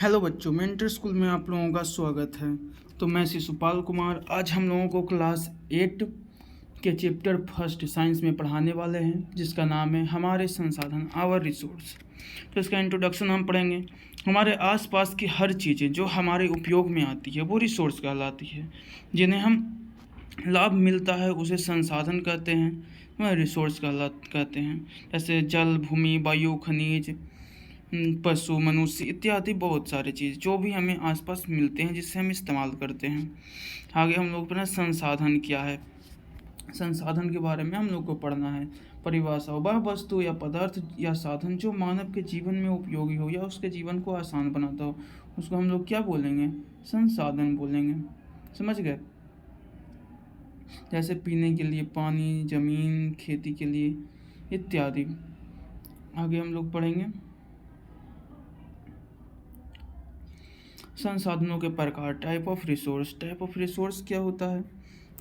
Hello बच्चों, mentor school में आप लोगों का स्वागत है। तो मैं शिशुपाल कुमार आज हम लोगों को क्लास 8 के चैप्टर फर्स्ट साइंस में पढ़ाने वाले हैं, जिसका नाम है हमारे संसाधन, आवर रिसोर्स। तो इसका इंट्रोडक्शन हम पढ़ेंगे। हमारे आसपास की हर चीज़ें जो हमारे उपयोग में आती है वो रिसोर्स कहलाती है। जिन्हें हम लाभ मिलता है उसे संसाधन कहते हैं, वह रिसोर्स कहते हैं। जैसे जल, भूमि, वायु, खनिज, पशु, मनुष्य इत्यादि बहुत सारे चीज़ जो भी हमें आसपास मिलते हैं जिससे हम इस्तेमाल करते हैं। आगे हम लोग पढ़ना संसाधन क्या है। संसाधन के बारे में हम लोग को पढ़ना है। परिभाषा: वह वस्तु या पदार्थ या साधन जो मानव के जीवन में उपयोगी हो या उसके जीवन को आसान बनाता हो, उसको हम लोग क्या बोलेंगे? संसाधन बोलेंगे। समझ गए? जैसे पीने के लिए पानी, जमीन, खेती के लिए इत्यादि। आगे हम लोग पढ़ेंगे संसाधनों के प्रकार। Type of resource. Type of resource क्या होता है?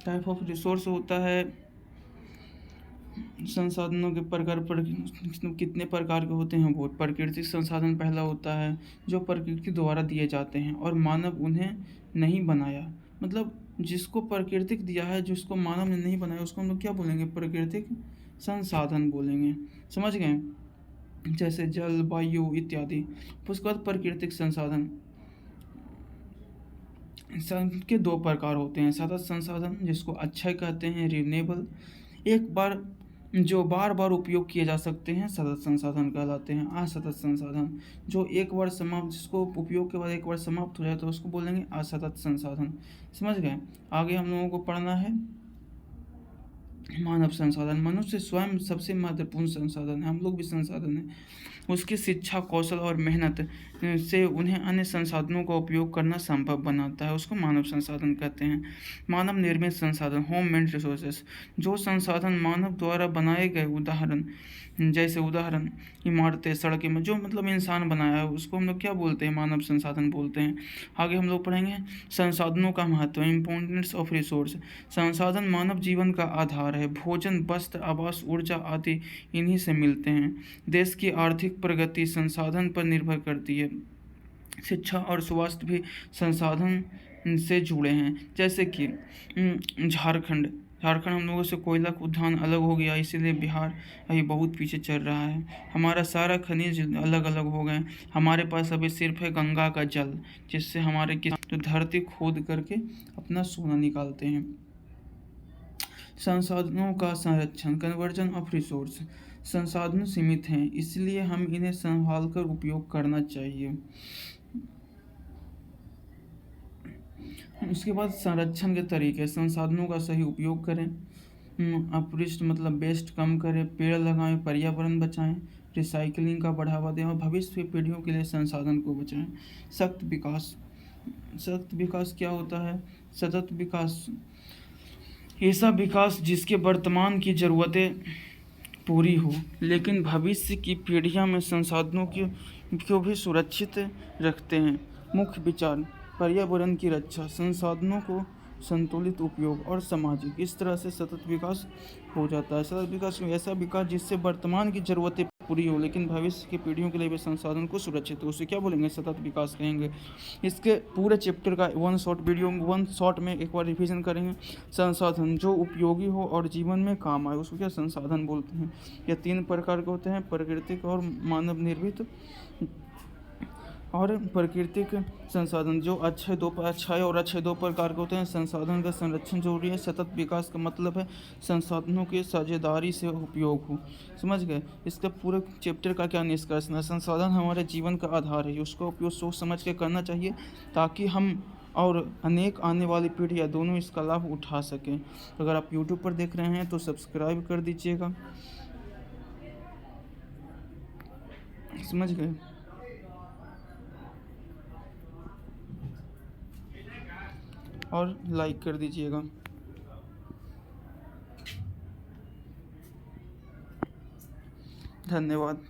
टाइप ऑफ रिसोर्स होता है संसाधनों के प्रकार पर कितने प्रकार के होते हैं वो। प्राकृतिक संसाधन पहला होता है जो प्रकृति द्वारा दिए जाते हैं और मानव उन्हें नहीं बनाया। मतलब जिसको प्राकृतिक दिया है, जिसको मानव ने नहीं बनाया, उसको हम लोग क्या बोलेंगे? प्राकृतिक संसाधन बोलेंगे। समझ गए? जैसे जल, वायु इत्यादि। उसके बाद प्राकृतिक संसाधन के दो प्रकार होते हैं। सतत संसाधन जिसको अक्षय कहते हैं, रिन्यूएबल, एक बार जो बार बार उपयोग किए जा सकते हैं, सतत संसाधन कहलाते हैं। असतत संसाधन जो एक बार समाप्त, जिसको उपयोग के बाद एक बार समाप्त हो जाए तो उसको बोलेंगे असतत संसाधन। समझ गए? आगे हम लोगों को पढ़ना है मानव संसाधन। मनुष्य स्वयं सबसे महत्वपूर्ण संसाधन है, हम लोग भी संसाधन हैं। उसकी शिक्षा, कौशल और मेहनत से उन्हें अन्य संसाधनों का उपयोग करना संभव बनाता है, उसको मानव संसाधन कहते हैं। मानव निर्मित संसाधन, होम मेड रिसोर्सेस, जो संसाधन मानव द्वारा बनाए गए, उदाहरण इमारतें, सड़कें में जो मतलब इंसान बनाया है, उसको हम लोग क्या बोलते हैं? मानव संसाधन बोलते हैं। आगे हम लोग पढ़ेंगे संसाधनों का महत्व, इम्पोर्टेंस ऑफ रिसोर्स। संसाधन मानव जीवन का आधार है। भोजन, वस्त्र, आवास, ऊर्जा आदि इन्हीं से मिलते हैं। देश की आर्थिक प्रगति संसाधन पर निर्भर करती है। शिक्षा और स्वास्थ्य भी संसाधन से जुड़े हैं। जैसे कि झारखंड हम लोगों से कोयला उद्यान अलग हो गया, इसीलिए बिहार अभी बहुत पीछे चल रहा है। हमारा सारा खनिज अलग अलग हो गए। हमारे पास अभी सिर्फ है गंगा का जल, जिससे हमारे जो धरती खोद करके अपना सोना निकालते हैं। संसाधनों का संरक्षण, कन्वर्जन ऑफ रिसोर्स। संसाधन सीमित हैं, इसलिए हम इन्हें संभाल कर उपयोग करना चाहिए। उसके बाद संरक्षण के तरीके, संसाधनों का सही उपयोग करें, अपशिष्ट मतलब वेस्ट कम करें, पेड़ लगाएं, पर्यावरण बचाएं, रिसाइकलिंग का बढ़ावा दें और भविष्य की पीढ़ियों के लिए संसाधन को बचाएं। सतत विकास क्या होता है? सतत विकास ऐसा विकास जिसके वर्तमान की ज़रूरतें पूरी हो लेकिन भविष्य की पीढ़ियां में संसाधनों को भी सुरक्षित रखते हैं। मुख्य विचार: पर्यावरण की रक्षा, संसाधनों को संतुलित उपयोग और सामाजिक, इस तरह से सतत विकास हो जाता है। सतत विकास ऐसा विकास जिससे वर्तमान की ज़रूरतें पूरी हो लेकिन भविष्य की पीढ़ियों के लिए भी संसाधन को सुरक्षित हो, उसे क्या बोलेंगे? सतत विकास कहेंगे। इसके पूरे चैप्टर का वन शॉट में एक बार रिवीजन करेंगे। संसाधन जो उपयोगी हो और जीवन में काम आए, उसको क्या संसाधन बोलते हैं। यह 3 प्रकार के होते हैं: प्राकृतिक और मानव निर्मित और प्राकृतिक संसाधन। जो अच्छे दो प्रकार के होते हैं। संसाधन का संरक्षण जरूरी है। सतत विकास का मतलब है संसाधनों के साझेदारी से उपयोग हो। समझ गए? इसका पूरे चैप्टर का क्या निष्कर्ष है? संसाधन हमारे जीवन का आधार है, उसका उपयोग सोच समझ के करना चाहिए ताकि हम और अनेक आने वाली पीढ़ियाँ दोनों इसका लाभ उठा सकें। अगर आप यूट्यूब पर देख रहे हैं तो सब्सक्राइब कर दीजिएगा। समझ गए? और लाइक कर दीजिएगा। धन्यवाद।